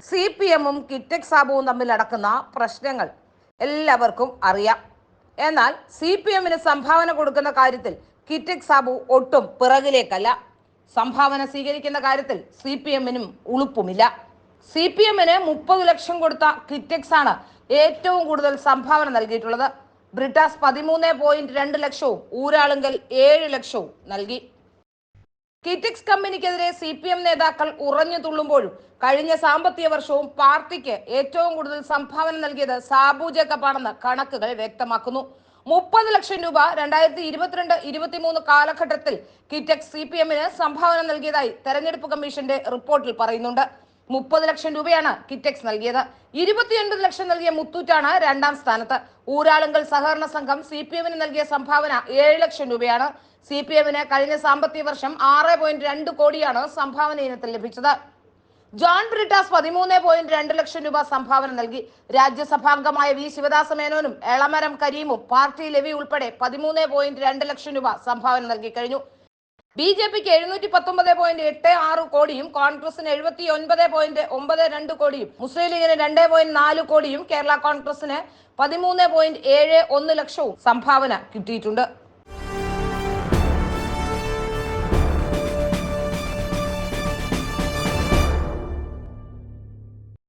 CPM-ഉം കിറ്റക്സ് സാബുവും തമ്മിൽ നടക്കുന്ന പ്രശ്നങ്ങൾ എല്ലാവർക്കും അറിയാം. എന്നാൽ CPM-ന് സംഭാവന കൊടുക്കുന്ന കാര്യത്തിൽ കിറ്റക്സ് സാബു ഒട്ടും പിറകിലേക്കല്ല. സംഭാവന സ്വീകരിക്കുന്ന കാര്യത്തിൽ CPM-നും ഉളുപ്പുമില്ല. CPM-ന് 30 ലക്ഷം കൊടുത്ത കിറ്റക്സ് ആണ് ഏറ്റവും കൂടുതൽ സംഭാവന നൽകിയിട്ടുള്ളത്. ബ്രിട്ടാസ് 13.2 ലക്ഷവും ഊരാളുങ്കൽ 7 ലക്ഷവും നൽകി. കിറ്റക്സ് കമ്പനിക്കെതിരെ CPM നേതാക്കൾ ഉറഞ്ഞു തുള്ളുമ്പോഴും കഴിഞ്ഞ സാമ്പത്തിക വർഷവും പാർട്ടിക്ക് ഏറ്റവും കൂടുതൽ സംഭാവന നൽകിയത് സാബു ജേക്കബാണെന്ന് കണക്കുകൾ വ്യക്തമാക്കുന്നു. 30 ലക്ഷം രൂപ 2022-23 കാലഘട്ടത്തിൽ കിറ്റക്സ് CPM-ന് സംഭാവന നൽകിയതായി തെരഞ്ഞെടുപ്പ് കമ്മീഷന്റെ റിപ്പോർട്ടിൽ പറയുന്നുണ്ട്. 30 ലക്ഷം രൂപയാണ് കിറ്റക്സ് നൽകിയത്. 29 ലക്ഷം നൽകിയ മുത്തൂറ്റാണ് രണ്ടാം സ്ഥാനത്ത്. ഊരാളുങ്കൽ സഹകരണ സംഘം CPM-ന് നൽകിയ സംഭാവന 7 ലക്ഷം രൂപയാണ്. CPM-ന് കഴിഞ്ഞ സാമ്പത്തിക വർഷം 6.2 കോടിയാണ് സംഭാവന ഇനത്തിൽ ലഭിച്ചത്. ജോൺ ബ്രിട്ടാസ് 13.2 ലക്ഷം രൂപ സംഭാവന നൽകി. രാജ്യസഭാംഗമായ V ശിവദാസ മേനോനും എളമരം കരീമും പാർട്ടി ലെവി ഉൾപ്പെടെ 13.2 ലക്ഷം രൂപ സംഭാവന നൽകി കഴിഞ്ഞു. BJP-ക്ക് 719.86 കോടിയും കോൺഗ്രസിന് 79.92 കോടിയും മുസ്ലിം ലീഗിന് 2.4 കോടിയും കേരള കോൺഗ്രസിന് 13.71 ലക്ഷവും സംഭാവന കിട്ടിയിട്ടുണ്ട്.